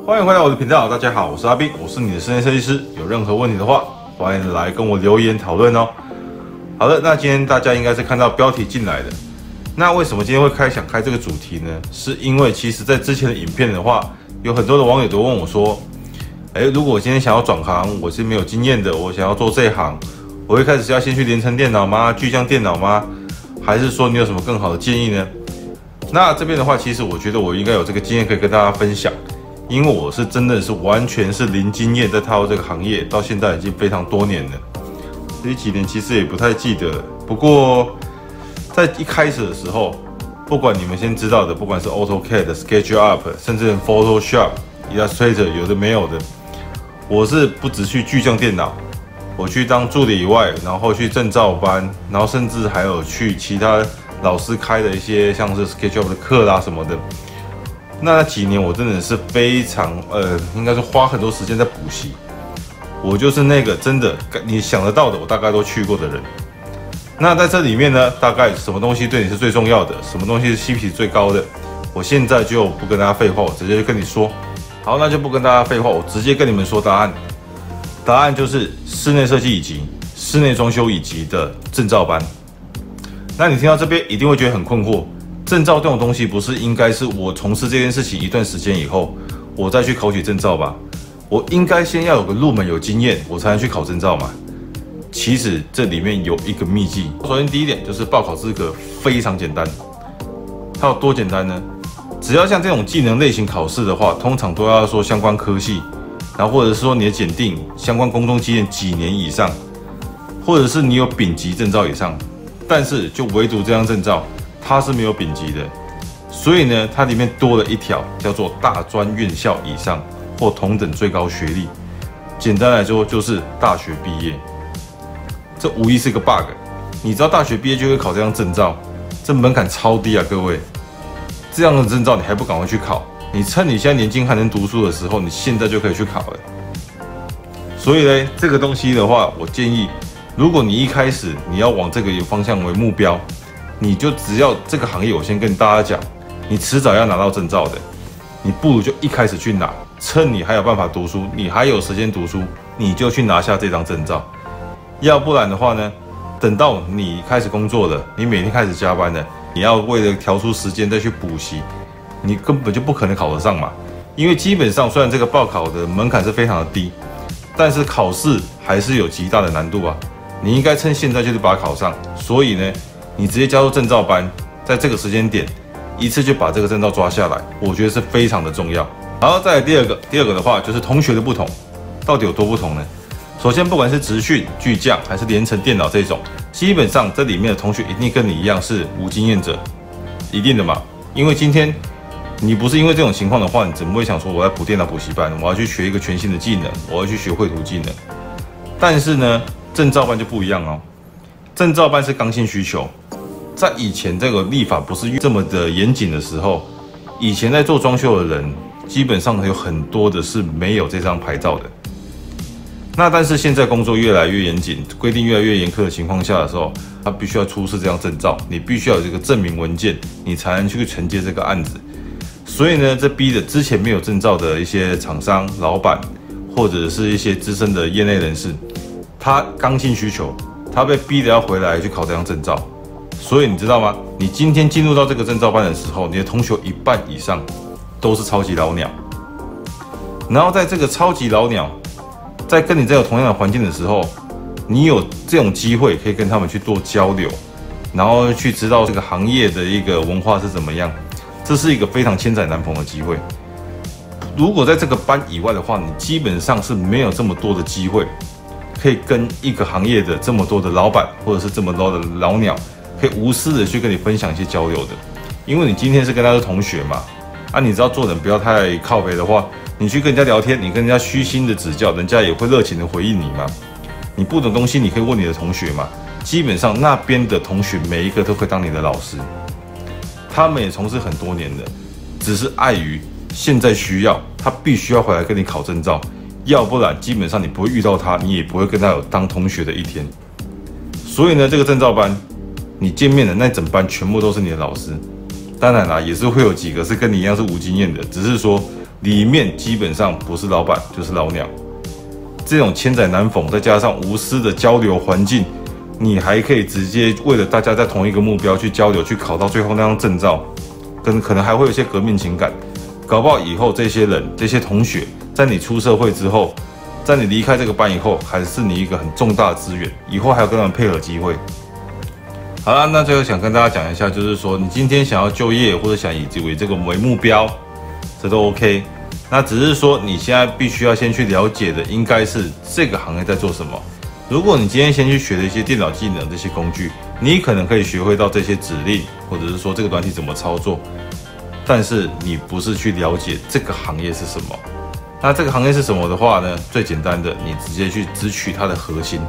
欢迎回来我的频道，大家好，我是阿斌，我是你的室内设计师。有任何问题的话，欢迎来跟我留言讨论哦。好的，那今天大家应该是看到标题进来的。那为什么今天会想开这个主题呢？是因为其实在之前的影片的话，有很多的网友都问我说，如果我今天想要转行，我是没有经验的，我想要做这一行，我一开始要先去联成电脑吗？巨匠电脑吗？还是说你有什么更好的建议呢？那这边的话，其实我觉得我应该有这个经验可以跟大家分享，因为我是真的是完全是零经验在踏入这个行业，到现在已经非常多年了。这几年其实也不太记得了，不过在一开始的时候，不管你们先知道的，不管是 AutoCAD、SketchUp， 甚至 Photoshop、Illustrator， 有的没有的，我是不只去巨匠电脑，我去当助理以外，然后去证照班，然后甚至还有去其他老师开的一些像是 SketchUp 的课啦什么的。那几年我真的是非常应该是花很多时间在补习。我就是那个真的你想得到的，我大概都去过的人。那在这里面呢，大概什么东西对你是最重要的，什么东西是 CP 最高的，我现在就不跟大家废话，我直接就跟你说。好，那就不跟大家废话，我直接跟你们说答案。答案就是室内设计以及室内装修以及的证照班。那你听到这边一定会觉得很困惑，证照这种东西不是应该是我从事这件事情一段时间以后，我再去考取证照吧？我应该先要有个入门有经验，我才能去考证照嘛。其实这里面有一个秘籍。首先第一点就是报考资格非常简单，它有多简单呢？只要像这种技能类型考试的话，通常都要说相关科系，然后或者是说你的检定相关工作经验几年以上，或者是你有丙级证照以上。但是就唯独这张证照，它是没有丙级的，所以呢，它里面多了一条叫做大专院校以上或同等最高学历。简单来说就是大学毕业。这无疑是个 bug。你知道大学毕业就会考这张证照，这门槛超低啊，各位。这样的证照你还不赶快去考？你趁你现在年轻还能读书的时候，你现在就可以去考了。所以呢，这个东西的话，我建议，如果你一开始你要往这个方向为目标，你就只要这个行业，我先跟大家讲，你迟早要拿到证照的，你不如就一开始去拿，趁你还有办法读书，你还有时间读书，你就去拿下这张证照。要不然的话呢，等到你开始工作了，你每天开始加班了，你要为了调出时间再去补习，你根本就不可能考得上嘛。因为基本上虽然这个报考的门槛是非常的低，但是考试还是有极大的难度啊。你应该趁现在就是把它考上。所以呢，你直接加入证照班，在这个时间点一次就把这个证照抓下来，我觉得是非常的重要。好，再来第二个的话就是同学的不同，到底有多不同呢？首先，不管是职训、巨匠还是联成电脑这种，基本上这里面的同学一定跟你一样是无经验者，一定的嘛。因为今天你不是因为这种情况的话，你怎么会想说我要补电脑补习班，我要去学一个全新的技能，我要去学绘图技能？但是呢，证照班就不一样哦。证照班是刚性需求，在以前这个立法不是这么的严谨的时候，以前在做装修的人，基本上有很多的是没有这张牌照的。那但是现在工作越来越严谨，规定越来越严苛的情况下的时候，他必须要出示这张证照，你必须要有这个证明文件，你才能去承接这个案子。所以呢，这逼的之前没有证照的一些厂商、老板，或者是一些资深的业内人士，他刚性需求，他被逼的要回来去考这张证照。所以你知道吗？你今天进入到这个证照班的时候，你的同学一半以上都是超级老鸟。然后在这个超级老鸟在跟你在有同样的环境的时候，你有这种机会可以跟他们去做交流，然后去知道这个行业的一个文化是怎么样，这是一个非常千载难逢的机会。如果在这个班以外的话，你基本上是没有这么多的机会，可以跟一个行业的这么多的老板或者是这么多的老鸟，可以无私的去跟你分享一些交流的。因为你今天是跟他是同学嘛，你知道做人不要太靠北的话，你去跟人家聊天，你跟人家虚心的指教，人家也会热情的回应你嘛。你不懂东西，你可以问你的同学嘛。基本上那边的同学每一个都会当你的老师，他们也从事很多年的，只是碍于现在需要，他必须要回来跟你考证照，要不然基本上你不会遇到他，你也不会跟他有当同学的一天。所以呢，这个证照班，你见面的那整班全部都是你的老师。当然啦，也是会有几个是跟你一样是无经验的，只是说里面基本上不是老板就是老娘。这种千载难逢，再加上无私的交流环境，你还可以直接为了大家在同一个目标去交流，去考到最后那张证照，可能还会有一些革命情感。搞不好以后这些人、这些同学，在你出社会之后，在你离开这个班以后，还是你一个很重大的资源，以后还要跟他们配合机会。好了，那最后想跟大家讲一下，就是说你今天想要就业，或者想以这个为目标，这都 OK。那只是说你现在必须要先去了解的，应该是这个行业在做什么。如果你今天先去学了一些电脑技能这些工具，你可能可以学会到这些指令，或者是说这个软体怎么操作，但是你不是去了解这个行业是什么。那这个行业是什么的话呢？最简单的，你直接去只取它的核心。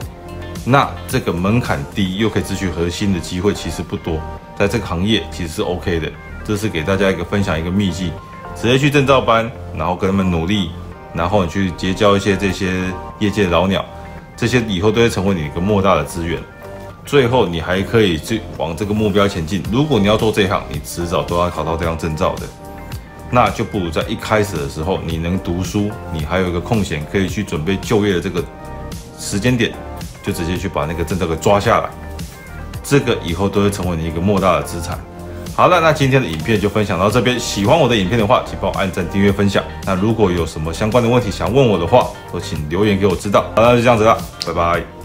那这个门槛低又可以只取核心的机会其实不多，在这个行业其实是 OK 的。这是给大家分享一个秘籍，直接去证照班，然后跟他们努力，然后你去结交一些这些业界的老鸟，这些以后都会成为你一个莫大的资源。最后你还可以去往这个目标前进。如果你要做这一行，你迟早都要考到这张证照的，那就不如在一开始的时候你能读书，你还有一个空闲可以去准备就业的这个时间点，就直接去把那个证照给抓下来，这个以后都会成为你一个莫大的资产。好了，那今天的影片就分享到这边。喜欢我的影片的话，请帮我按赞、订阅、分享。那如果有什么相关的问题想问我的话，都请留言给我知道。好了，就这样子了，拜拜。